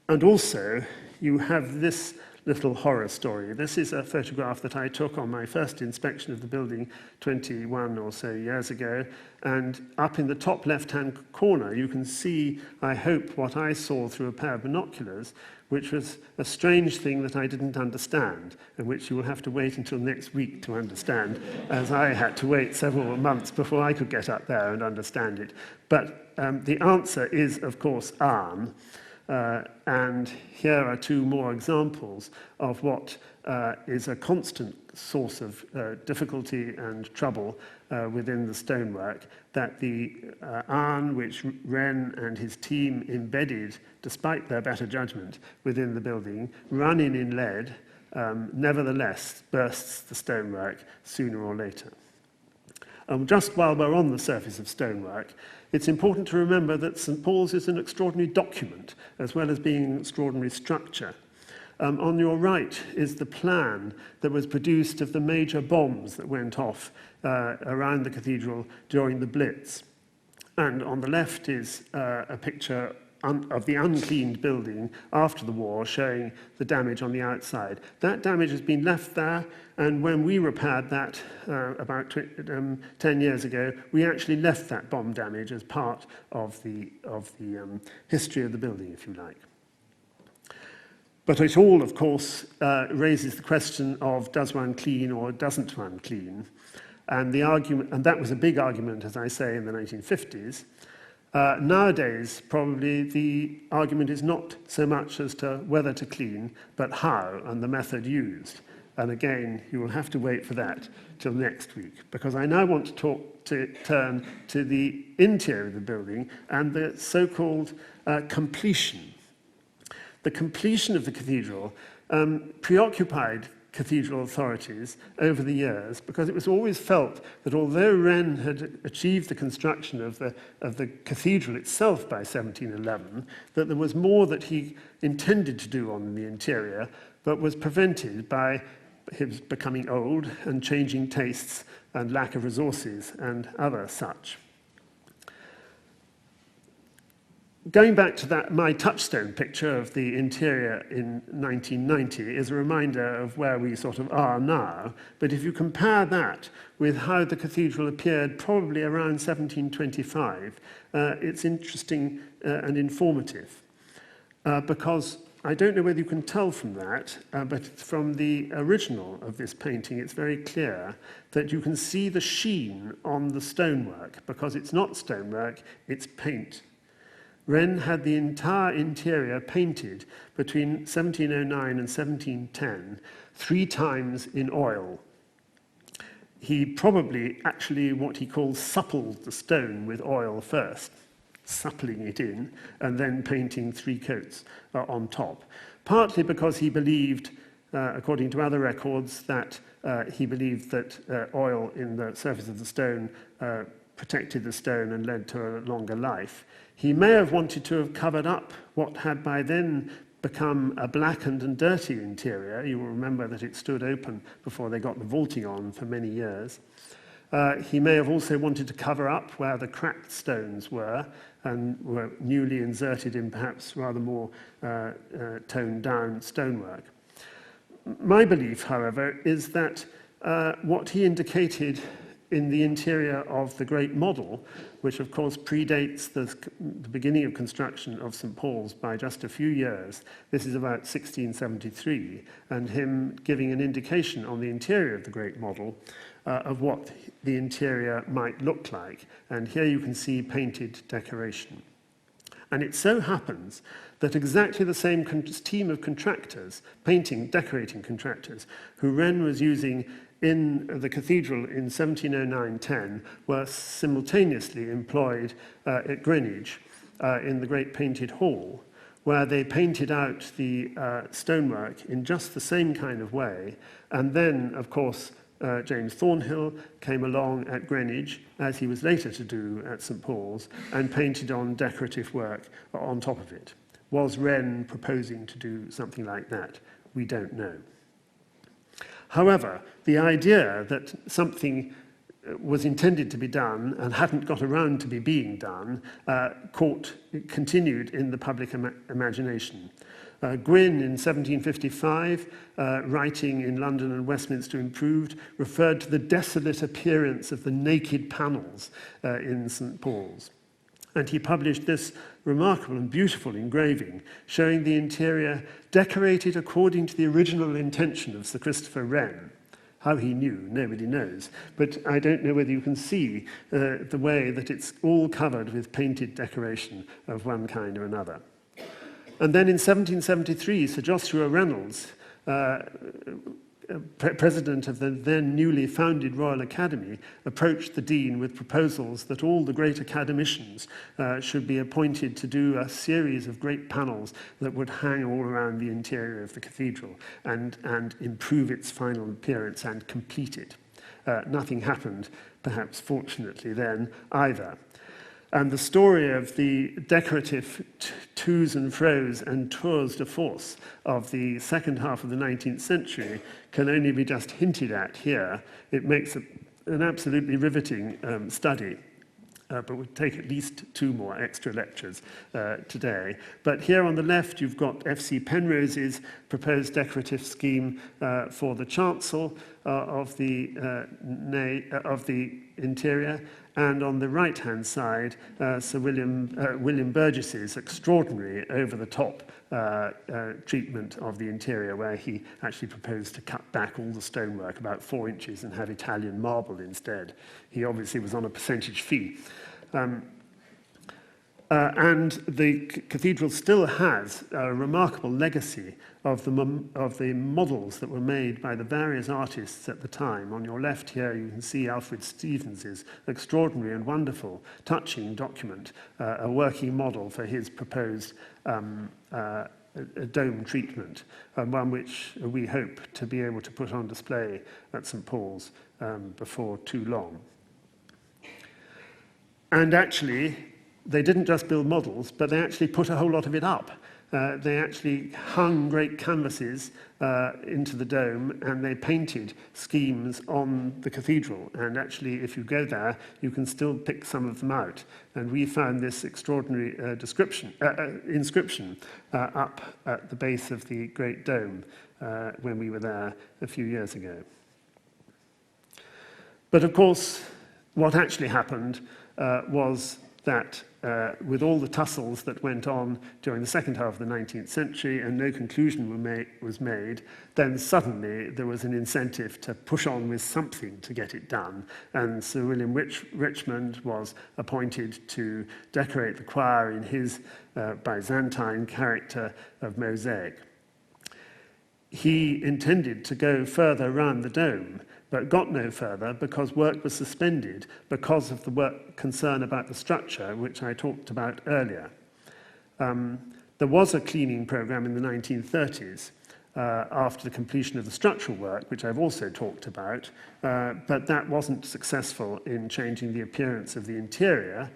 And also, you have this little horror story. This is a photograph that I took on my first inspection of the building 21 or so years ago. And up in the top left-hand corner, you can see, I hope, what I saw through a pair of binoculars, which was a strange thing that I didn't understand, and which you will have to wait until next week to understand, as I had to wait several months before I could get up there and understand it. But the answer is, of course, Arn. And here are two more examples of what is a constant source of difficulty and trouble within the stonework, that the Arn, which Wren and his team embedded, despite their better judgment, within the building, run in lead, nevertheless bursts the stonework sooner or later. Just while we're on the surface of stonework, it's important to remember that St. Paul's is an extraordinary document, as well as being an extraordinary structure. On your right is the plan that was produced of the major bombs that went off around the cathedral during the Blitz. And on the left is a picture of the uncleaned building after the war, showing the damage on the outside. That damage has been left there, and when we repaired that about 10 years ago, we actually left that bomb damage as part of the history of the building, if you like. But it all, of course, raises the question of does one clean or doesn't one clean? And the argument, and that was a big argument, as I say, in the 1950s. Nowadays, probably the argument is not so much as to whether to clean, but how and the method used. And again, you will have to wait for that till next week, because I now want to turn to the interior of the building and the so-called completion. The completion of the cathedral preoccupied cathedral authorities over the years, because it was always felt that although Wren had achieved the construction of the cathedral itself by 1711, that there was more that he intended to do on the interior, but was prevented by his becoming old and changing tastes and lack of resources and other such. Going back to that, my touchstone picture of the interior in 1990 is a reminder of where we sort of are now. But if you compare that with how the cathedral appeared probably around 1725, it's interesting and informative. Because I don't know whether you can tell from that, but from the original of this painting, it's very clear that you can see the sheen on the stonework, because it's not stonework, it's paint. Wren had the entire interior painted between 1709 and 1710, 3 times in oil. He probably actually what he calls suppled the stone with oil first, suppling it in, and then painting 3 coats on top. Partly because he believed, according to other records, that he believed that oil in the surface of the stone protected the stone and led to a longer life. He may have wanted to have covered up what had by then become a blackened and dirty interior. You will remember that it stood open before they got the vaulting on for many years. He may have also wanted to cover up where the cracked stones were and were newly inserted in perhaps rather more toned down stonework. My belief, however, is that what he indicated in the interior of the great model, which of course predates the beginning of construction of St. Paul's by just a few years. This is about 1673, and him giving an indication on the interior of the great model of what the interior might look like. And here you can see painted decoration. And it so happens that exactly the same team of contractors, painting, decorating contractors, who Wren was using in the cathedral in 1709-10 were simultaneously employed at Greenwich in the Great Painted Hall, where they painted out the stonework in just the same kind of way. And then, of course, James Thornhill came along at Greenwich, as he was later to do at St. Paul's, and painted on decorative work on top of it. Was Wren proposing to do something like that? We don't know. However, the idea that something was intended to be done and hadn't got around to being done continued in the public imagination. Gwyn in 1755, writing in London and Westminster Improved, referred to the desolate appearance of the naked panels in St. Paul's. And he published this remarkable and beautiful engraving showing the interior decorated according to the original intention of Sir Christopher Wren. How he knew, nobody knows. But I don't know whether you can see the way that it's all covered with painted decoration of one kind or another. And then in 1773, Sir Joshua Reynolds, president of the then newly founded Royal Academy, approached the Dean with proposals that all the great academicians should be appointed to do a series of great panels that would hang all around the interior of the cathedral and improve its final appearance and complete it. Nothing happened, perhaps fortunately then, either. And the story of the decorative to's and fro's and tours de force of the second half of the 19th century can only be just hinted at here. It makes an absolutely riveting study, but would take at least 2 more extra lectures today. But here on the left, you've got F.C. Penrose's proposed decorative scheme for the chancel of the interior, and on the right-hand side, Sir William Burgess's extraordinary over-the-top treatment of the interior, where he actually proposed to cut back all the stonework about 4 inches and have Italian marble instead. He obviously was on a percentage fee. And the cathedral still has a remarkable legacy of the models that were made by the various artists at the time. On your left here, you can see Alfred Stevens's extraordinary and wonderful, touching document, a working model for his proposed dome treatment, one which we hope to be able to put on display at St. Paul's before too long. And actually, they didn't just build models, but they actually put a whole lot of it up. They actually hung great canvases into the dome, and they painted schemes on the cathedral. And actually, if you go there, you can still pick some of them out. And we found this extraordinary inscription up at the base of the Great Dome when we were there a few years ago. But of course, what actually happened was that with all the tussles that went on during the second half of the 19th century and no conclusion was made, then suddenly there was an incentive to push on with something to get it done. And Sir William Richmond was appointed to decorate the choir in his Byzantine character of mosaic. He intended to go further round the dome, but got no further because work was suspended because of the concern about the structure, which I talked about earlier. There was a cleaning program in the 1930s after the completion of the structural work, which I've also talked about, but that wasn't successful in changing the appearance of the interior.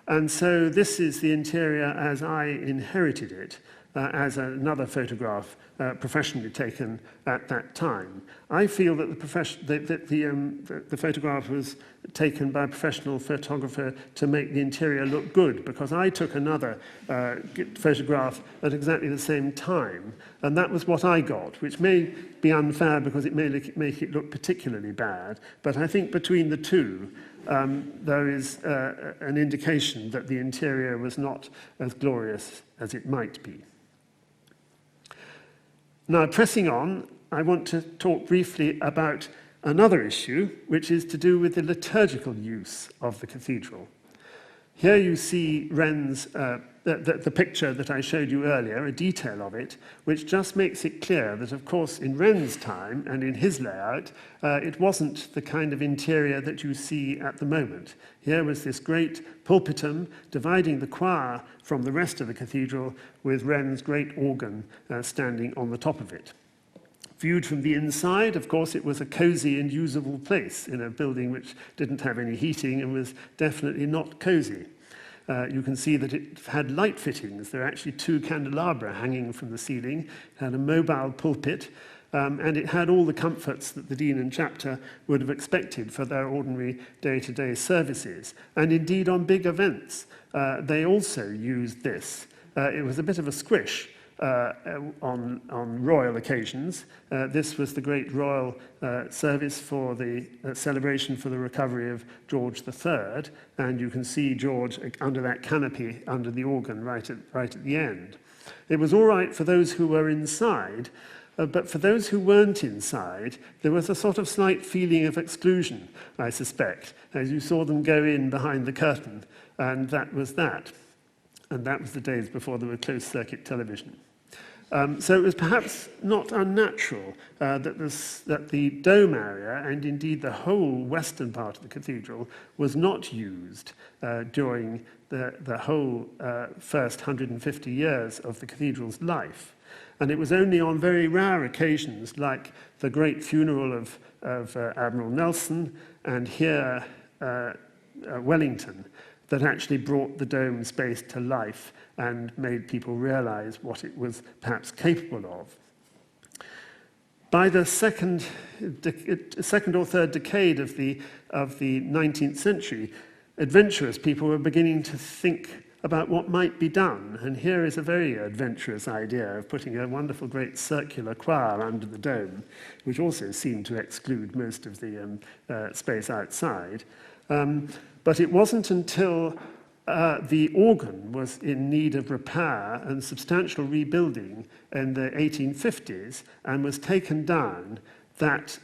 And so this is the interior as I inherited it, as another photograph professionally taken at that time. I feel that the photograph was taken by a professional photographer to make the interior look good, because I took another photograph at exactly the same time, and that was what I got, which may be unfair because it may make it look particularly bad, but I think between the two, there is an indication that the interior was not as glorious as it might be. Now, pressing on, I want to talk briefly about another issue, which is to do with the liturgical use of the cathedral. Here you see Wren's, the picture that I showed you earlier, a detail of it, which just makes it clear that, of course, in Wren's time and in his layout, it wasn't the kind of interior that you see at the moment. Here was this great pulpitum dividing the choir from the rest of the cathedral, with Wren's great organ standing on the top of it. Viewed from the inside, of course, it was a cosy and usable place in a building which didn't have any heating and was definitely not cosy. You can see that it had light fittings. There are actually 2 candelabra hanging from the ceiling. It had a mobile pulpit, and it had all the comforts that the dean and chapter would have expected for their ordinary day-to-day services. And indeed, on big events, they also used this. It was a bit of a squish on royal occasions. This was the great royal service for the celebration for the recovery of George III, and you can see George under that canopy, under the organ, right at the end. It was all right for those who were inside, but for those who weren't inside, there was a sort of slight feeling of exclusion, I suspect, as you saw them go in behind the curtain, and that was that. And that was the days before there were closed-circuit television. So it was perhaps not unnatural that the dome area, and indeed the whole western part of the cathedral, was not used during the whole first 150 years of the cathedral's life. And it was only on very rare occasions, like the great funeral of Admiral Nelson, and here Wellington, that actually brought the dome space to life and made people realize what it was perhaps capable of. By the second or third decade of the 19th century, adventurous people were beginning to think about what might be done. And here is a very adventurous idea of putting a wonderful great circular choir under the dome, which also seemed to exclude most of the space outside. But it wasn't until the organ was in need of repair and substantial rebuilding in the 1850s and was taken down that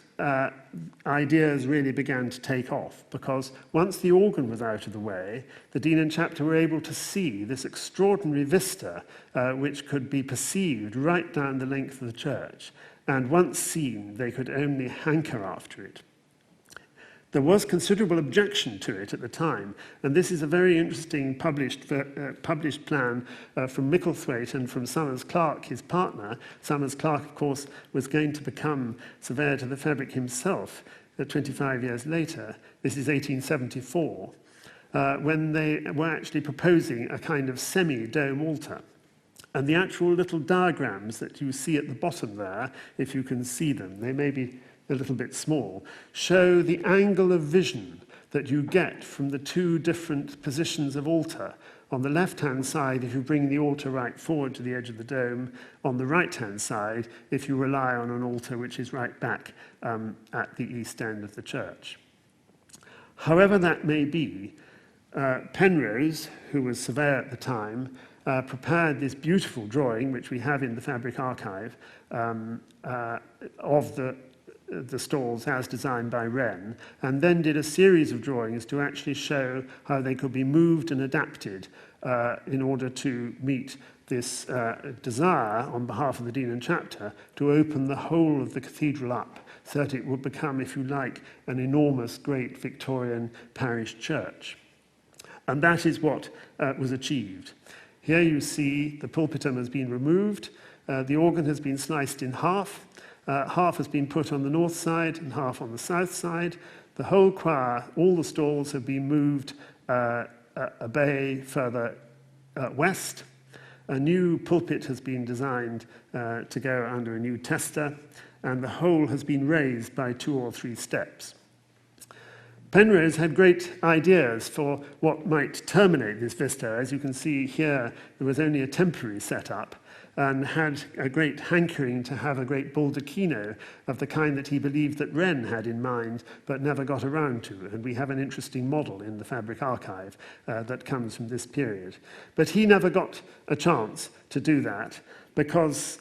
ideas really began to take off, because once the organ was out of the way, the dean and chapter were able to see this extraordinary vista which could be perceived right down the length of the church. And once seen, they could only hanker after it. There was considerable objection to it at the time, and this is a very interesting published plan from Micklethwaite and from Summers Clark, his partner. Summers Clark, of course, was going to become Surveyor to the Fabric himself 25 years later. This is 1874, when they were actually proposing a kind of semi-dome altar. And the actual little diagrams that you see at the bottom there, if you can see them, they may be a little bit small, show the angle of vision that you get from the 2 different positions of altar. On the left-hand side, if you bring the altar right forward to the edge of the dome. On the right-hand side, if you rely on an altar which is right back at the east end of the church. However that may be, Penrose, who was surveyor at the time, prepared this beautiful drawing, which we have in the Fabric Archive, of the stalls as designed by Wren, and then did a series of drawings to actually show how they could be moved and adapted in order to meet this desire on behalf of the dean and chapter to open the whole of the cathedral up so that it would become, if you like, an enormous, great Victorian parish church. And that is what was achieved. Here you see the pulpitum has been removed, the organ has been sliced in half, half has been put on the north side and half on the south side. The whole choir, all the stalls have been moved a bay further west. A new pulpit has been designed to go under a new tester, and the whole has been raised by 2 or 3 steps. Penrose had great ideas for what might terminate this vista. As you can see here, there was only a temporary setup, and had a great hankering to have a great baldacchino of the kind that he believed that Wren had in mind, but never got around to. And we have an interesting model in the Fabric Archive that comes from this period. But he never got a chance to do that, because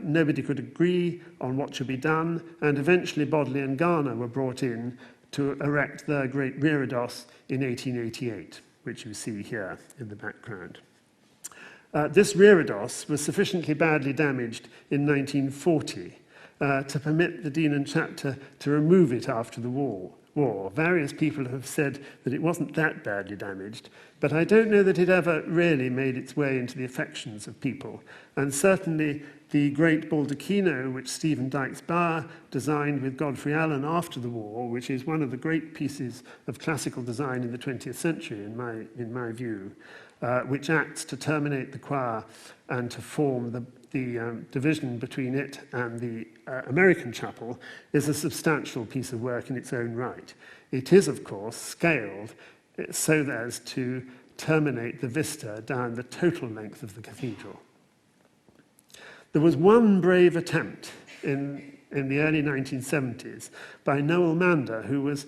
nobody could agree on what should be done, and eventually Bodley and Garner were brought in to erect their great reredos in 1888. which you see here in the background. This reredos was sufficiently badly damaged in 1940 to permit the Dean and Chapter to remove it after the war. Various people have said that it wasn't that badly damaged, but I don't know that it ever really made its way into the affections of people. And certainly the great baldacchino, which Stephen Dykes-Bauer designed with Godfrey Allen after the war, which is one of the great pieces of classical design in the 20th century, in my view, which acts to terminate the choir and to form the division between it and the American chapel, is a substantial piece of work in its own right. It is, of course, scaled so as to terminate the vista down the total length of the cathedral. There was one brave attempt in the early 1970s by Noel Mander, who was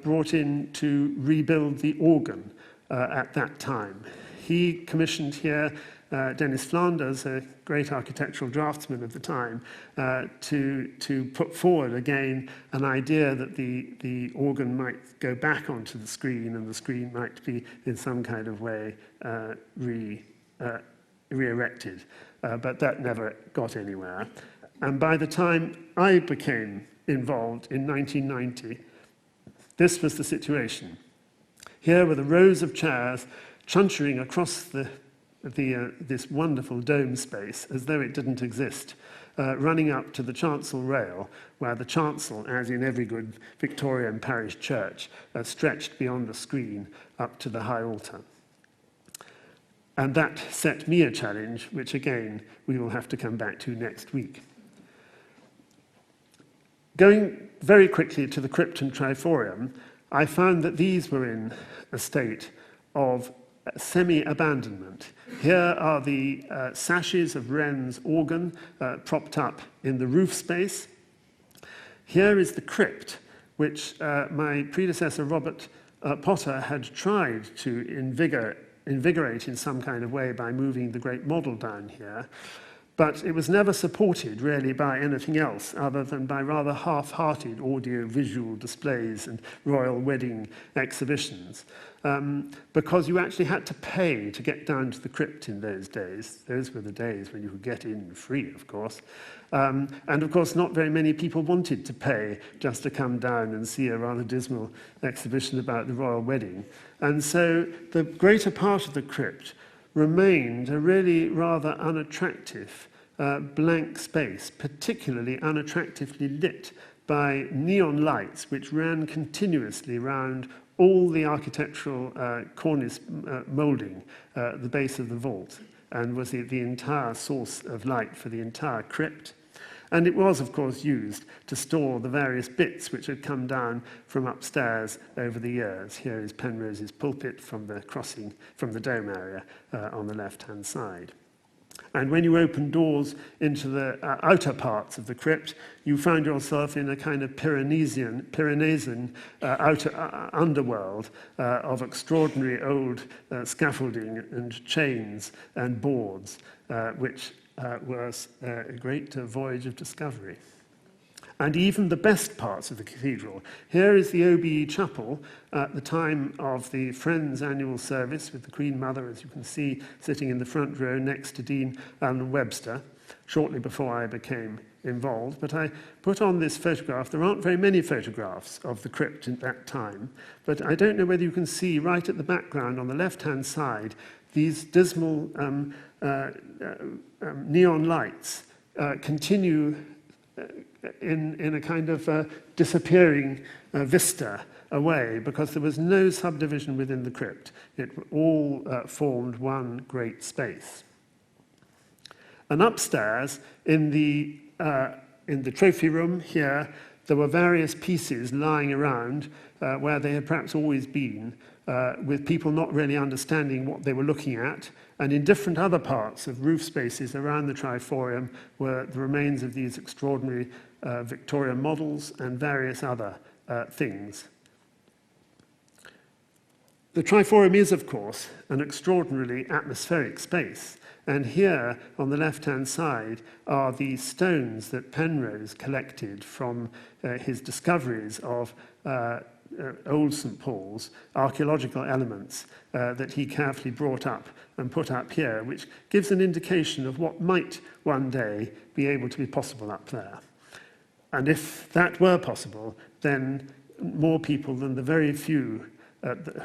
brought in to rebuild the organ at that time. He commissioned here Dennis Flanders, a great architectural draftsman of the time, to put forward again an idea that the organ might go back onto the screen and the screen might be in some kind of way re-erected. But that never got anywhere. And by the time I became involved in 1990, this was the situation. Here were the rows of chairs chuntering across this wonderful dome space as though it didn't exist, running up to the chancel rail, where the chancel, as in every good Victorian parish church, stretched beyond the screen up to the high altar. And that set me a challenge, which again we will have to come back to next week. Going very quickly to the crypt and triforium, I found that these were in a state of semi-abandonment. Here are the sashes of Wren's organ propped up in the roof space. Here is the crypt, which my predecessor Robert Potter had tried to invigorate in some kind of way by moving the great model down here. But it was never supported really by anything else other than by rather half-hearted audio-visual displays and royal wedding exhibitions, because you actually had to pay to get down to the crypt in those days. Those were the days when you could get in free, of course. And of course, not very many people wanted to pay just to come down and see a rather dismal exhibition about the royal wedding. And so the greater part of the crypt remained a really rather unattractive blank space, particularly unattractively lit by neon lights which ran continuously round all the architectural cornice moulding at the base of the vault, and was the entire source of light for the entire crypt. And it was, of course, used to store the various bits which had come down from upstairs over the years. Here is Penrose's pulpit from the crossing, from the dome area on the left-hand side. And when you opened doors into the outer parts of the crypt, you found yourself in a kind of Pyrenean outer underworld of extraordinary old scaffolding and chains and boards, which was a great voyage of discovery. And even the best parts of the cathedral. Here is the OBE chapel at the time of the Friends annual service with the Queen Mother, as you can see, sitting in the front row next to Dean Alan Webster, shortly before I became involved. But I put on this photograph. There aren't very many photographs of the crypt at that time, but I don't know whether you can see right at the background on the left-hand side these dismal neon lights continue in a kind of disappearing vista away, because there was no subdivision within the crypt. It all formed one great space. And upstairs, in the trophy room here, there were various pieces lying around where they had perhaps always been, with people not really understanding what they were looking at. And in different other parts of roof spaces around the triforium were the remains of these extraordinary Victorian models and various other things. The triforium is, of course, an extraordinarily atmospheric space. And here, on the left-hand side, are the stones that Penrose collected from his discoveries of old St. Paul's, archaeological elements that he carefully brought up and put up here, which gives an indication of what might one day be able to be possible up there. And if that were possible, then more people than the very few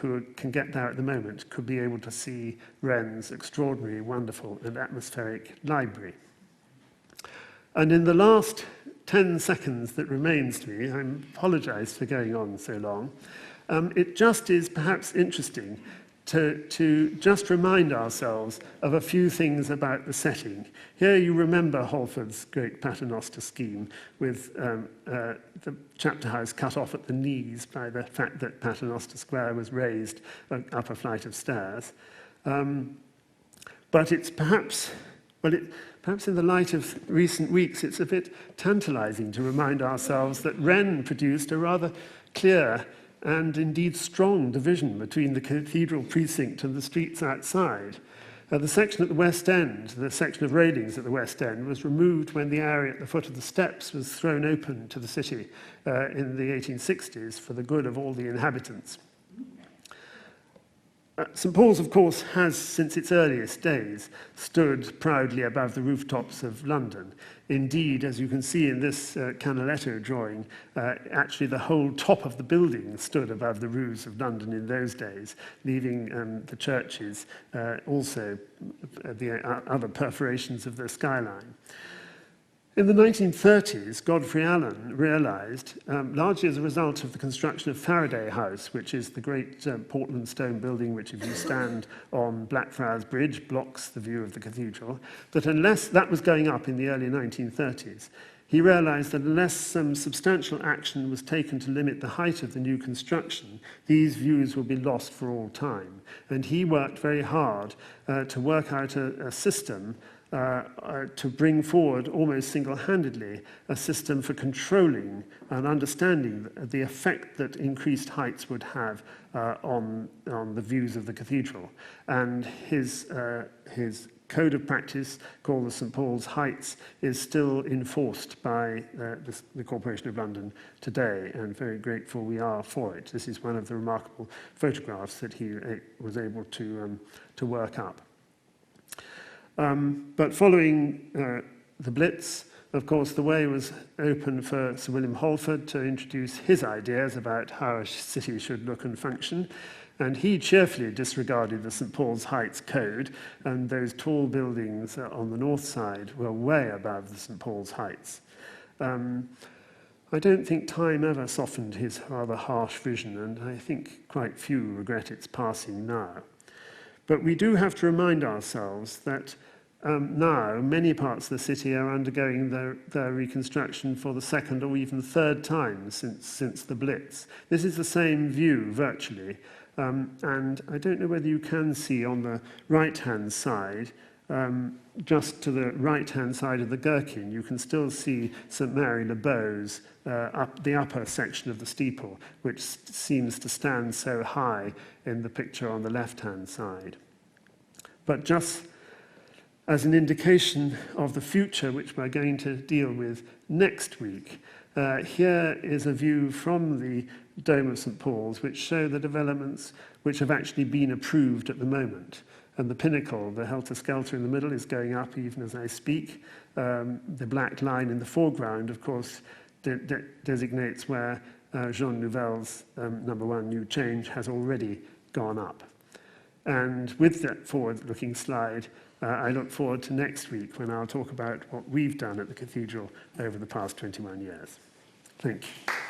who can get there at the moment could be able to see Wren's extraordinary, wonderful and atmospheric library. And in the last 10 seconds that remains to me, I apologize for going on so long, it just is perhaps interesting to just remind ourselves of a few things about the setting. Here you remember Holford's great paternoster scheme with the chapter house cut off at the knees by the fact that Paternoster Square was raised up a flight of stairs. But it's perhaps in the light of recent weeks, it's a bit tantalizing to remind ourselves that Wren produced a rather clear and indeed strong division between the cathedral precinct and the streets outside. The section at the West End, the section of railings at the West End, was removed when the area at the foot of the steps was thrown open to the city in the 1860s for the good of all the inhabitants. St. Paul's, of course, has, since its earliest days, stood proudly above the rooftops of London. Indeed, as you can see in this Canaletto drawing, actually the whole top of the building stood above the roofs of London in those days, leaving the churches also the other perforations of the skyline. In the 1930s, Godfrey Allen realized, largely as a result of the construction of Faraday House, which is the great Portland stone building which, if you stand on Blackfriars Bridge, blocks the view of the cathedral, that unless that was going up in the early 1930s, he realized that unless some substantial action was taken to limit the height of the new construction, these views would be lost for all time. And he worked very hard to work out a system to bring forward almost single-handedly a system for controlling and understanding the effect that increased heights would have on the views of the cathedral. And his code of practice, called the St. Paul's Heights, is still enforced by the Corporation of London today, and very grateful we are for it. This is one of the remarkable photographs that he was able to work up. But following the Blitz, of course, the way was open for Sir William Holford to introduce his ideas about how a city should look and function, and he cheerfully disregarded the St. Paul's Heights Code, and those tall buildings on the north side were way above the St. Paul's Heights. I don't think time ever softened his rather harsh vision, and I think quite few regret its passing now. But we do have to remind ourselves that now many parts of the city are undergoing their reconstruction for the second or even third time since the Blitz. This is the same view, virtually, and I don't know whether you can see on the right-hand side, just to the right-hand side of the Gherkin, you can still see St. Mary le Beau's up the upper section of the steeple, which seems to stand so high in the picture on the left-hand side. But just as an indication of the future, which we're going to deal with next week, here is a view from the Dome of St. Paul's, which show the developments which have actually been approved at the moment. And the pinnacle, the helter-skelter in the middle, is going up even as I speak. The black line in the foreground, of course, designates where Jean Nouvel's #1 New Change has already gone up. And with that forward-looking slide, I look forward to next week when I'll talk about what we've done at the cathedral over the past 21 years. Thank you.